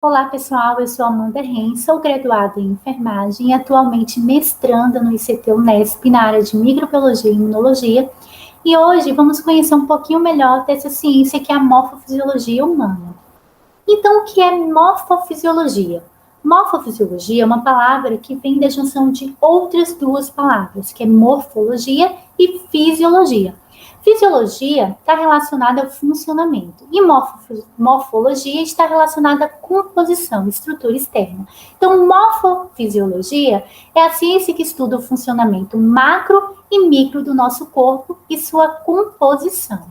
Olá, pessoal, eu sou Amanda Ren, sou graduada em enfermagem e atualmente mestranda no ICT Unesp na área de microbiologia e imunologia. E hoje vamos conhecer um pouquinho melhor dessa ciência que é a morfofisiologia humana. Então, o que é morfofisiologia? Morfofisiologia é uma palavra que vem da junção de outras duas palavras, que é morfologia e fisiologia. Fisiologia está relacionada ao funcionamento e morfologia está relacionada à composição, estrutura externa. Então, morfofisiologia é a ciência que estuda o funcionamento macro e micro do nosso corpo e sua composição.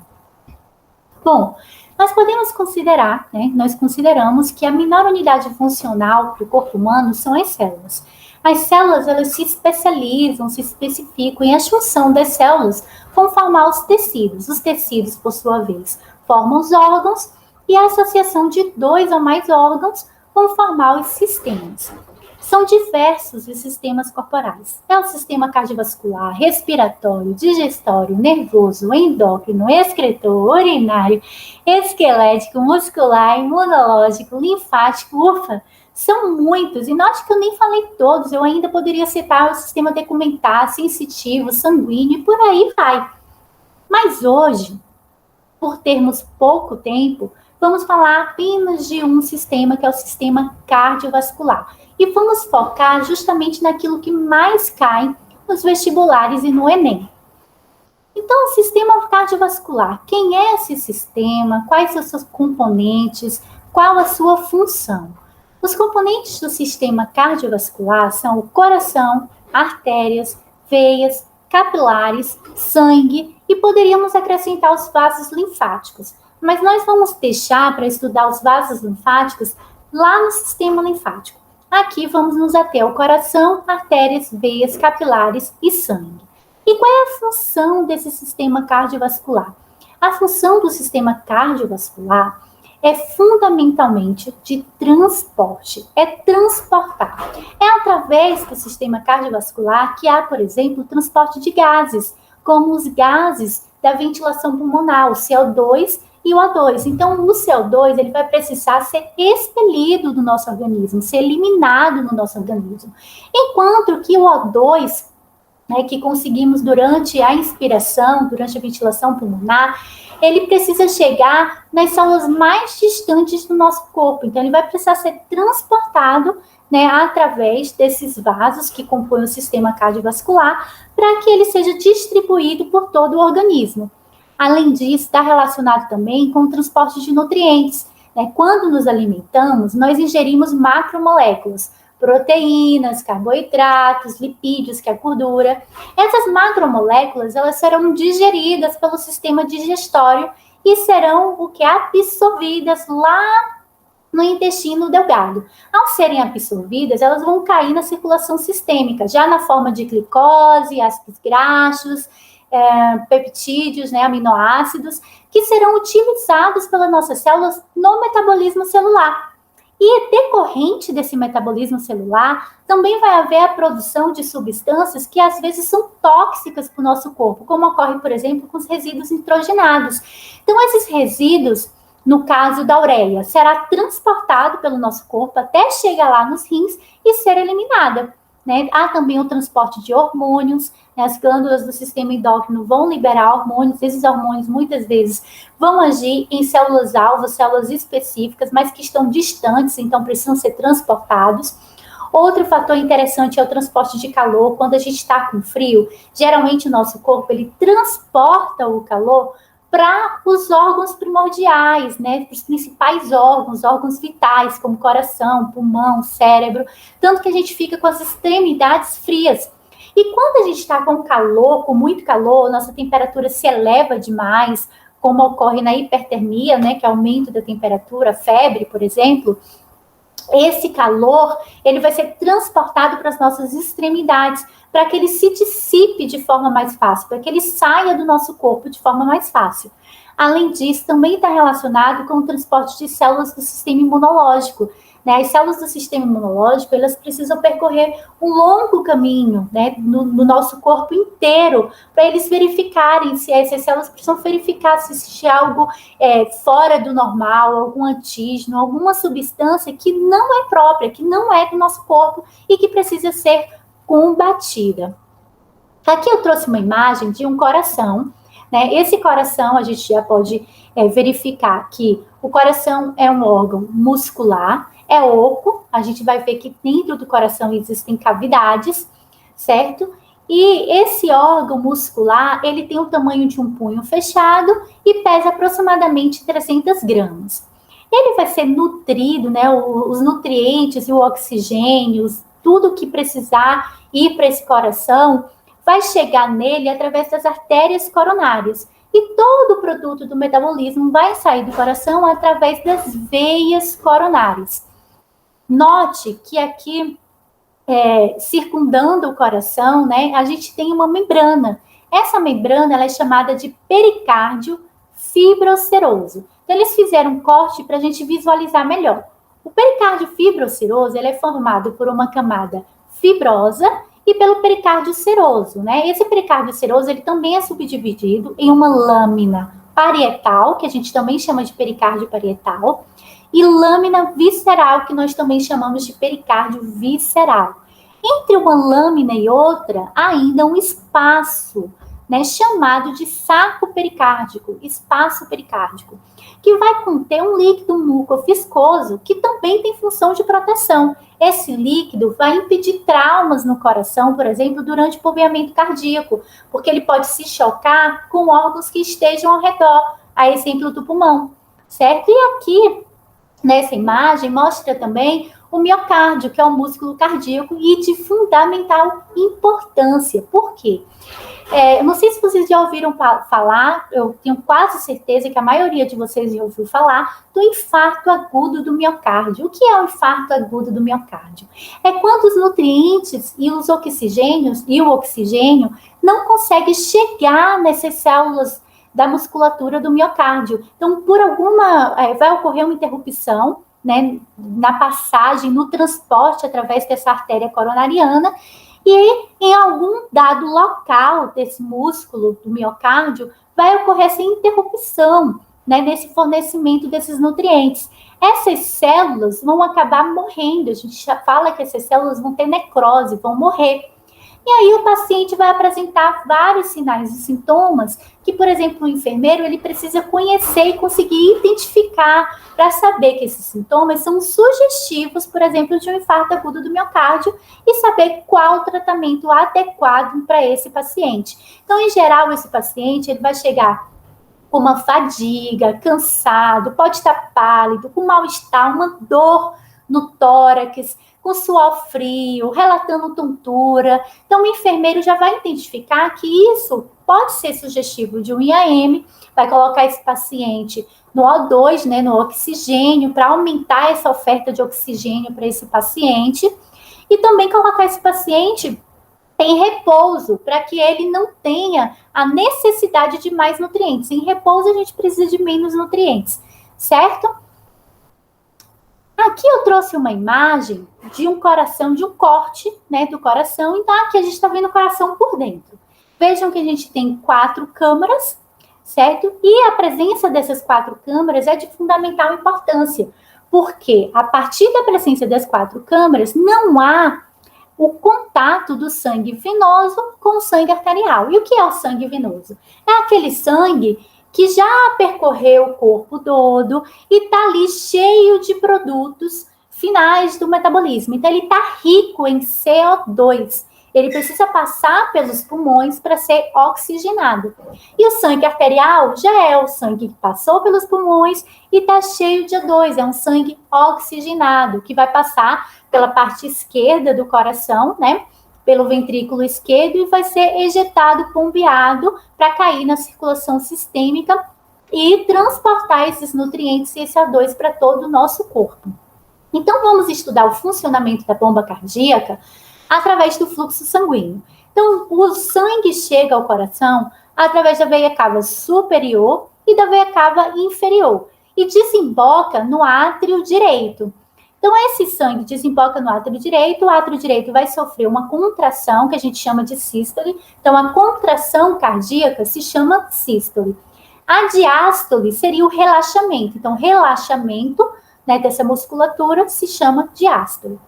Bom, nós podemos considerar, nós consideramos que a menor unidade funcional do corpo humano são as células. As células, elas se especializam, se especificam, e a junção das células vão formar os tecidos. Os tecidos, por sua vez, formam os órgãos, e a associação de dois ou mais órgãos vão formar os sistemas. São diversos os sistemas corporais. É o sistema cardiovascular, respiratório, digestório, nervoso, endócrino, excretor, urinário, esquelético, muscular, imunológico, linfático, ufa, são muitos. E note que eu nem falei todos, eu ainda poderia citar o sistema decumentar, sensitivo, sanguíneo e por aí vai. Mas hoje, por termos pouco tempo, vamos falar apenas de um sistema, que é o sistema cardiovascular. E vamos focar justamente naquilo que mais cai nos vestibulares e no Enem. Então, o sistema cardiovascular, quem é esse sistema? Quais são os seus componentes? Qual a sua função? Os componentes do sistema cardiovascular são o coração, artérias, veias, capilares, sangue e poderíamos acrescentar os vasos linfáticos. Mas nós vamos deixar para estudar os vasos linfáticos lá no sistema linfático. Aqui vamos nos ater ao coração, artérias, veias, capilares e sangue. E qual é a função desse sistema cardiovascular? A função do sistema cardiovascular é fundamentalmente de transporte, é transportar. É através do sistema cardiovascular que há, por exemplo, o transporte de gases, como os gases da ventilação pulmonar, o CO2 e o O2. Então, o CO2 ele vai precisar ser expelido do nosso organismo, ser eliminado no nosso organismo. Enquanto que o O2, que conseguimos durante a inspiração, durante a ventilação pulmonar, ele precisa chegar nas células mais distantes do nosso corpo. Então, ele vai precisar ser transportado através desses vasos que compõem o sistema cardiovascular para que ele seja distribuído por todo o organismo. Além disso, está relacionado também com o transporte de nutrientes. Quando nos alimentamos, nós ingerimos macromoléculas, proteínas, carboidratos, lipídios, que é a gordura. Essas macromoléculas, elas serão digeridas pelo sistema digestório e serão absorvidas lá no intestino delgado. Ao serem absorvidas, elas vão cair na circulação sistêmica, já na forma de glicose, ácidos graxos, peptídeos, aminoácidos, que serão utilizados pelas nossas células no metabolismo celular. E decorrente desse metabolismo celular, também vai haver a produção de substâncias que às vezes são tóxicas para o nosso corpo, como ocorre, por exemplo, com os resíduos nitrogenados. Então, esses resíduos, no caso da ureia, será transportado pelo nosso corpo até chegar lá nos rins e ser eliminada. Há também o transporte de hormônios, as glândulas do sistema endócrino vão liberar hormônios, esses hormônios muitas vezes vão agir em células-alvo, células específicas, mas que estão distantes, então precisam ser transportados. Outro fator interessante é o transporte de calor. Quando a gente está com frio, geralmente o nosso corpo ele transporta o calor para os órgãos primordiais, para os principais órgãos vitais, como coração, pulmão, cérebro, tanto que a gente fica com as extremidades frias. E quando a gente está com calor, com muito calor, nossa temperatura se eleva demais, como ocorre na hipertermia, que é o aumento da temperatura, febre, por exemplo, esse calor, ele vai ser transportado para as nossas extremidades, para que ele se dissipe de forma mais fácil, para que ele saia do nosso corpo de forma mais fácil. Além disso, também está relacionado com o transporte de células do sistema imunológico. né? As células do sistema imunológico, elas precisam percorrer um longo caminho, né, no nosso corpo inteiro, para eles verificarem se essas células precisam verificar se existe algo fora do normal, algum antígeno, alguma substância que não é própria, que não é do nosso corpo e que precisa ser combatida. Aqui eu trouxe uma imagem de um coração, né? Esse coração, a gente já pode verificar que o coração é um órgão muscular, é oco, a gente vai ver que dentro do coração existem cavidades, certo? E esse órgão muscular, ele tem o tamanho de um punho fechado e pesa aproximadamente 300 gramas. Ele vai ser nutrido, né? Os nutrientes e o oxigênio, tudo que precisar ir para esse coração, vai chegar nele através das artérias coronárias. E todo o produto do metabolismo vai sair do coração através das veias coronárias. Note que aqui, circundando o coração, né, a gente tem uma membrana. Essa membrana ela é chamada de pericárdio fibroceroso. Então, eles fizeram um corte para a gente visualizar melhor. O pericárdio fibroceroso ele é formado por uma camada fibrosa e pelo pericárdio seroso, né? Esse pericárdio seroso, ele também é subdividido em uma lâmina parietal, que a gente também chama de pericárdio parietal, e lâmina visceral, que nós também chamamos de pericárdio visceral. Entre uma lâmina e outra, há ainda um espaço, né, chamado de saco pericárdico, espaço pericárdico, que vai conter um líquido mucoviscoso que também tem função de proteção. Esse líquido vai impedir traumas no coração, por exemplo, durante o bombeamento cardíaco, porque ele pode se chocar com órgãos que estejam ao redor, a exemplo do pulmão, certo? E aqui, nessa imagem, mostra também o miocárdio, que é o músculo cardíaco e de fundamental importância. Por quê? Não sei se vocês já ouviram falar, eu tenho quase certeza que a maioria de vocês já ouviu falar do infarto agudo do miocárdio. O que é o infarto agudo do miocárdio? É quando os nutrientes e os oxigênios e o oxigênio não conseguem chegar nessas células da musculatura do miocárdio. Então, por alguma, vai ocorrer uma interrupção, né, na passagem, no transporte através dessa artéria coronariana, e em algum dado local desse músculo do miocárdio vai ocorrer essa interrupção, né, nesse fornecimento desses nutrientes. Essas células vão acabar morrendo, a gente já fala que essas células vão ter necrose, vão morrer. E aí o paciente vai apresentar vários sinais e sintomas que, por exemplo, o enfermeiro ele precisa conhecer e conseguir identificar para saber que esses sintomas são sugestivos, por exemplo, de um infarto agudo do miocárdio e saber qual o tratamento adequado para esse paciente. Então, em geral, esse paciente ele vai chegar com uma fadiga, cansado, pode estar pálido, com mal-estar, uma dor no tórax, com suor frio, relatando tontura. Então, o enfermeiro já vai identificar que isso pode ser sugestivo de um IAM, vai colocar esse paciente no O2, né, no oxigênio, para aumentar essa oferta de oxigênio para esse paciente, e também colocar esse paciente em repouso, para que ele não tenha a necessidade de mais nutrientes. Em repouso, a gente precisa de menos nutrientes, certo? Aqui eu trouxe uma imagem de um coração, de um corte, né, do coração. Então, aqui a gente está vendo o coração por dentro. Vejam que a gente tem 4 câmaras, certo? E a presença dessas 4 câmaras é de fundamental importância, porque a partir da presença das 4 câmaras, não há o contato do sangue venoso com o sangue arterial. E o que é o sangue venoso? É aquele sangue que já percorreu o corpo todo e está ali cheio de produtos finais do metabolismo. Então, ele está rico em CO2. Ele precisa passar pelos pulmões para ser oxigenado. E o sangue arterial já é o sangue que passou pelos pulmões e está cheio de O2. É um sangue oxigenado, que vai passar pela parte esquerda do coração, né? Pelo ventrículo esquerdo e vai ser ejetado, pombeado para cair na circulação sistêmica e transportar esses nutrientes e esse O2 para todo o nosso corpo. Então, vamos estudar o funcionamento da bomba cardíaca através do fluxo sanguíneo. Então, o sangue chega ao coração através da veia cava superior e da veia cava inferior e desemboca no átrio direito. Então, esse sangue desemboca no átrio direito, o átrio direito vai sofrer uma contração, que a gente chama de sístole. Então, a contração cardíaca se chama sístole. A diástole seria o relaxamento. Então, relaxamento, né, dessa musculatura se chama diástole.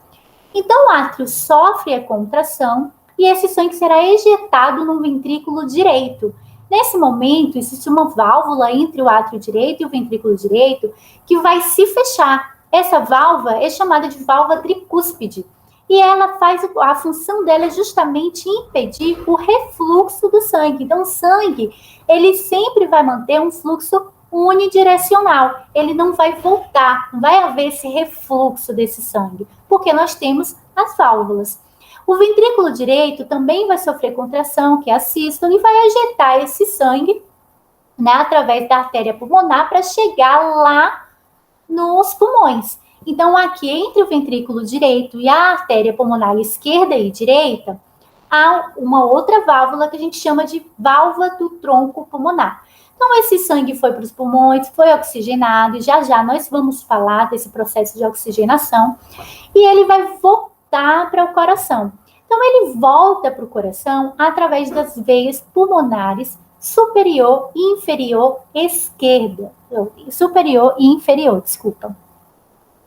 Então, o átrio sofre a contração e esse sangue será ejetado no ventrículo direito. Nesse momento, existe uma válvula entre o átrio direito e o ventrículo direito que vai se fechar. Essa válvula é chamada de válvula tricúspide. E ela faz, a função dela é justamente impedir o refluxo do sangue. Então, o sangue, ele sempre vai manter um fluxo unidirecional. Ele não vai voltar, não vai haver esse refluxo desse sangue, porque nós temos as válvulas. O ventrículo direito também vai sofrer contração, que é a sístole, e vai ejetar esse sangue, né, através da artéria pulmonar para chegar lá nos pulmões. Então, aqui entre o ventrículo direito e a artéria pulmonar esquerda e direita, há uma outra válvula que a gente chama de válvula do tronco pulmonar. Então, esse sangue foi para os pulmões, foi oxigenado, e já já nós vamos falar desse processo de oxigenação, e ele vai voltar para o coração. Então, ele volta para o coração através das veias pulmonares superior e inferior esquerda. Superior e inferior, desculpa.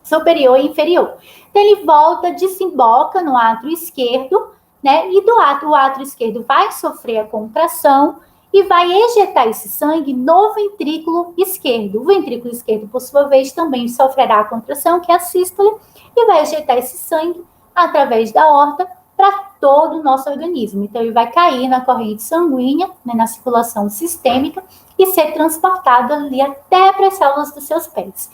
Superior e inferior. Então, ele volta, desemboca no átrio esquerdo, né? E o átrio esquerdo vai sofrer a contração e vai ejetar esse sangue no ventrículo esquerdo. O ventrículo esquerdo, por sua vez, também sofrerá a contração, que é a sístole, e vai ejetar esse sangue através da aorta para todo o nosso organismo. Então, ele vai cair na corrente sanguínea, né, na circulação sistêmica, e ser transportado ali até para as células dos seus pés.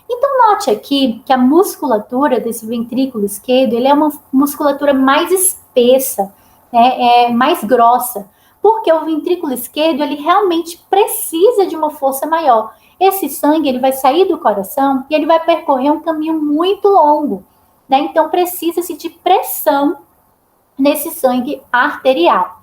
Então, note aqui que a musculatura desse ventrículo esquerdo, ele é uma musculatura mais espessa, né, mais grossa, porque o ventrículo esquerdo, ele realmente precisa de uma força maior. Esse sangue, ele vai sair do coração e ele vai percorrer um caminho muito longo, né? Então, precisa-se de pressão nesse sangue arterial.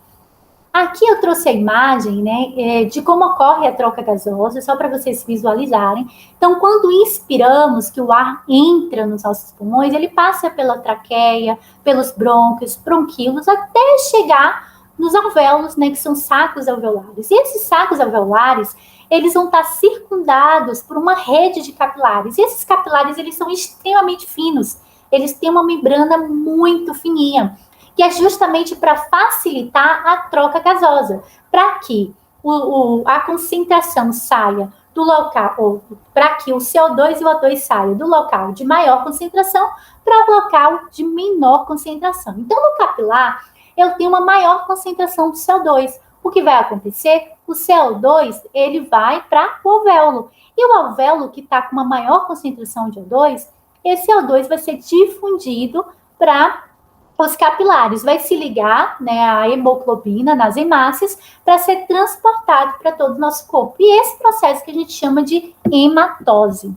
Aqui eu trouxe a imagem, né, de como ocorre a troca gasosa, só para vocês visualizarem. Então, quando inspiramos, que o ar entra nos nossos pulmões, ele passa pela traqueia, pelos brônquios, bronquíolos, até chegar nos alvéolos, né, que são sacos alveolares. E esses sacos alveolares, eles vão estar circundados por uma rede de capilares. E esses capilares, eles são extremamente finos. Eles têm uma membrana muito fininha, que é justamente para facilitar a troca gasosa, para que a concentração saia do local, ou para que o CO2 e o O2 saiam do local de maior concentração para o local de menor concentração. Então, no capilar, eu tenho uma maior concentração de CO2. O que vai acontecer? O CO2, ele vai para o alvéolo. E o alvéolo que está com uma maior concentração de O2, esse O2 vai ser difundido para os capilares, vai se ligar, né, a hemoglobina nas hemácias para ser transportado para todo o nosso corpo. E esse processo que a gente chama de hematose.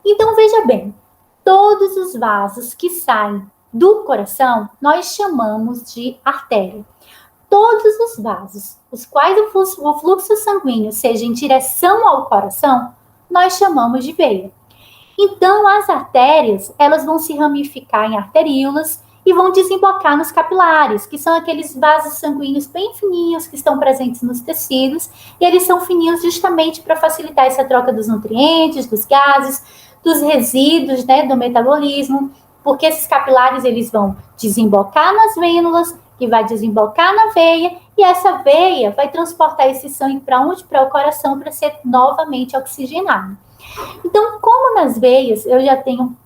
Então, veja bem, todos os vasos que saem do coração, nós chamamos de artéria. Todos os vasos, os quais o fluxo sanguíneo seja em direção ao coração, nós chamamos de veia. Então, as artérias, elas vão se ramificar em arteríolas e vão desembocar nos capilares, que são aqueles vasos sanguíneos bem fininhos que estão presentes nos tecidos, e eles são fininhos justamente para facilitar essa troca dos nutrientes, dos gases, dos resíduos, né, do metabolismo, porque esses capilares, eles vão desembocar nas vênulas, que vai desembocar na veia, e essa veia vai transportar esse sangue para onde? Para o coração, para ser novamente oxigenado. Então, como nas veias eu já tenho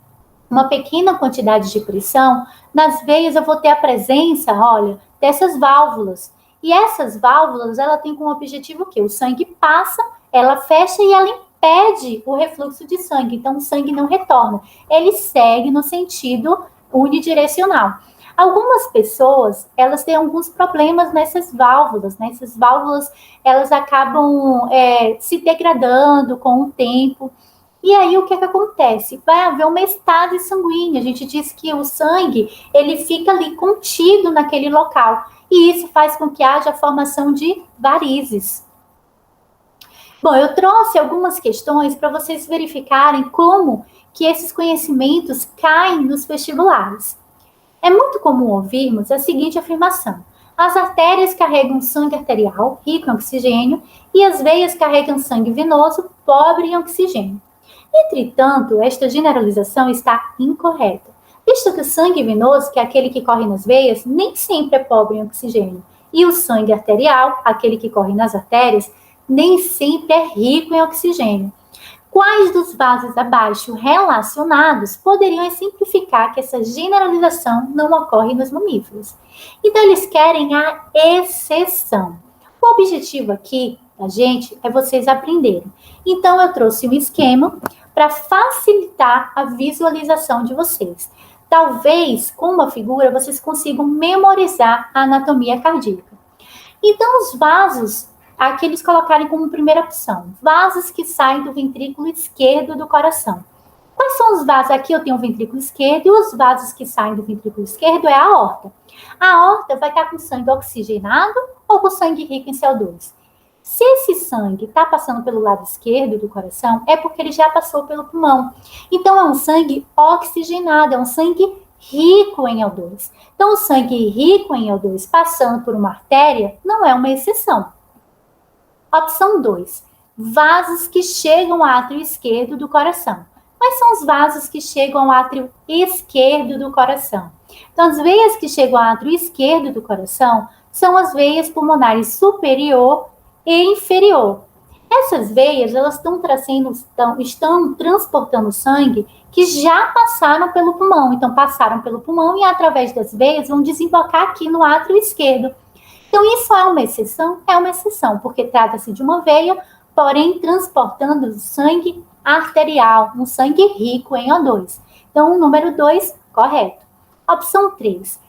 uma pequena quantidade de pressão, nas veias eu vou ter a presença, olha, dessas válvulas. E essas válvulas, ela tem como objetivo o quê? O sangue passa, ela fecha e ela impede o refluxo de sangue. Então, o sangue não retorna. Ele segue no sentido unidirecional. Algumas pessoas, elas têm alguns problemas nessas válvulas, né? Essas válvulas, elas acabam se degradando com o tempo. E aí, o que acontece? Vai haver uma estase sanguínea. A gente diz que o sangue, ele fica ali contido naquele local. E isso faz com que haja a formação de varizes. Bom, eu trouxe algumas questões para vocês verificarem como que esses conhecimentos caem nos vestibulares. É muito comum ouvirmos a seguinte afirmação: as artérias carregam sangue arterial, rico em oxigênio, e as veias carregam sangue venoso, pobre em oxigênio. Entretanto, esta generalização está incorreta, visto que o sangue venoso, que é aquele que corre nas veias, nem sempre é pobre em oxigênio, e o sangue arterial, aquele que corre nas artérias, nem sempre é rico em oxigênio. Quais dos vasos abaixo relacionados poderiam exemplificar que essa generalização não ocorre nos mamíferos? Então, eles querem a exceção. O objetivo aqui da gente é vocês aprenderem. Então, eu trouxe um esquema para facilitar a visualização de vocês. Talvez, com uma figura, vocês consigam memorizar a anatomia cardíaca. Então, os vasos, aqui eles colocarem como primeira opção, vasos que saem do ventrículo esquerdo do coração. Quais são os vasos? Aqui eu tenho o ventrículo esquerdo e os vasos que saem do ventrículo esquerdo é a aorta. A aorta vai estar com sangue oxigenado ou com sangue rico em CO2? Se esse sangue está passando pelo lado esquerdo do coração, é porque ele já passou pelo pulmão. Então, é um sangue oxigenado, é um sangue rico em O2. Então, o sangue rico em O2 passando por uma artéria não é uma exceção. Opção 2. Vasos que chegam ao átrio esquerdo do coração. Quais são os vasos que chegam ao átrio esquerdo do coração? Então, as veias que chegam ao átrio esquerdo do coração são as veias pulmonares superior e inferior. Essas veias, elas estão transportando sangue que já passaram pelo pulmão. Então, passaram pelo pulmão e, através das veias, vão desembocar aqui no átrio esquerdo. Então, isso é uma exceção? É uma exceção, porque trata-se de uma veia, porém, transportando sangue arterial, um sangue rico em O2. Então, o número 2, correto. Opção 3.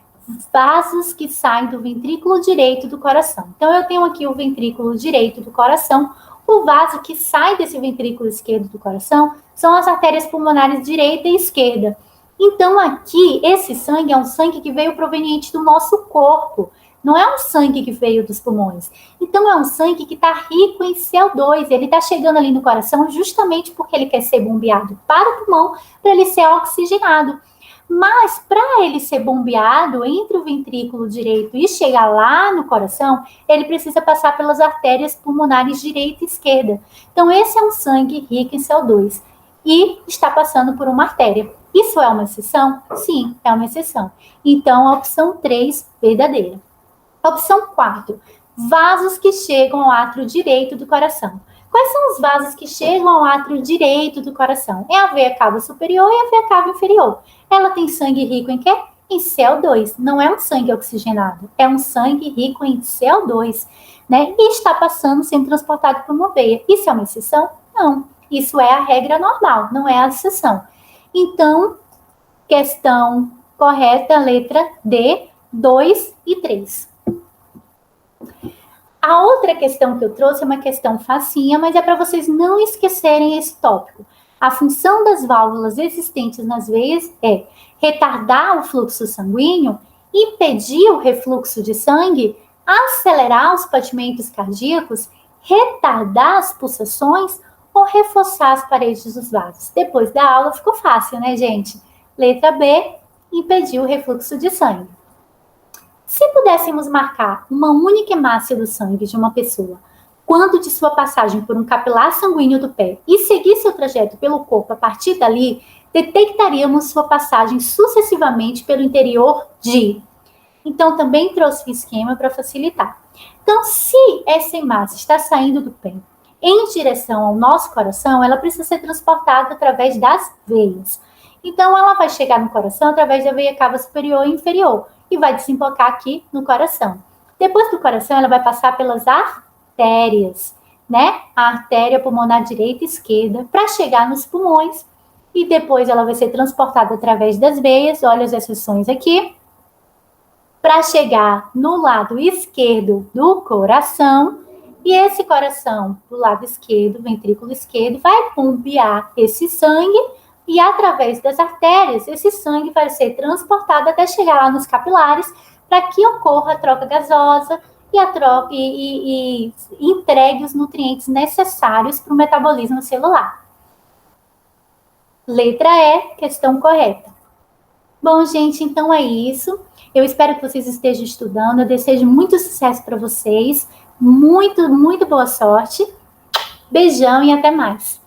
Vasos que saem do ventrículo direito do coração. Então, eu tenho aqui o ventrículo direito do coração. O vaso que sai desse ventrículo esquerdo do coração são as artérias pulmonares direita e esquerda. Então, aqui, esse sangue é um sangue que veio proveniente do nosso corpo. Não é um sangue que veio dos pulmões. Então, é um sangue que está rico em CO2. Ele está chegando ali no coração justamente porque ele quer ser bombeado para o pulmão, para ele ser oxigenado. Mas, para ele ser bombeado entre o ventrículo direito e chegar lá no coração, ele precisa passar pelas artérias pulmonares direita e esquerda. Então, esse é um sangue rico em CO2 e está passando por uma artéria. Isso é uma exceção? Sim, é uma exceção. Então, a opção 3, verdadeira. Opção 4, vasos que chegam ao átrio direito do coração. Quais são os vasos que chegam ao átrio direito do coração? É a veia cava superior e a veia cava inferior. Ela tem sangue rico em quê? Em CO2. Não é um sangue oxigenado, é um sangue rico em CO2, né? E está passando, sendo transportado por uma veia. Isso é uma exceção? Não. Isso é a regra normal, não é a exceção. Então, questão correta, letra D, 2 e 3. A outra questão que eu trouxe é uma questão facinha, mas é para vocês não esquecerem esse tópico. A função das válvulas existentes nas veias é retardar o fluxo sanguíneo, impedir o refluxo de sangue, acelerar os batimentos cardíacos, retardar as pulsações ou reforçar as paredes dos vasos. Depois da aula ficou fácil, né, gente? Letra B, impedir o refluxo de sangue. Se pudéssemos marcar uma única hemácia do sangue de uma pessoa quando de sua passagem por um capilar sanguíneo do pé e seguir seu trajeto pelo corpo a partir dali, detectaríamos sua passagem sucessivamente pelo interior de... Então, também trouxe um esquema para facilitar. Então, se essa hemácia está saindo do pé em direção ao nosso coração, ela precisa ser transportada através das veias. Então, ela vai chegar no coração através da veia cava superior e inferior e vai desembocar aqui no coração. Depois do coração, ela vai passar pelas artérias, né? A artéria pulmonar direita e esquerda, para chegar nos pulmões. E depois ela vai ser transportada através das veias, olha as exceções aqui, para chegar no lado esquerdo do coração. E esse coração, do lado esquerdo, ventrículo esquerdo, vai bombear esse sangue e através das artérias, esse sangue vai ser transportado até chegar lá nos capilares para que ocorra a troca gasosa e entregue os nutrientes necessários para o metabolismo celular. Letra E, questão correta. Bom, gente, então é isso. Eu espero que vocês estejam estudando. Eu desejo muito sucesso para vocês. Muito, muito boa sorte. Beijão e até mais.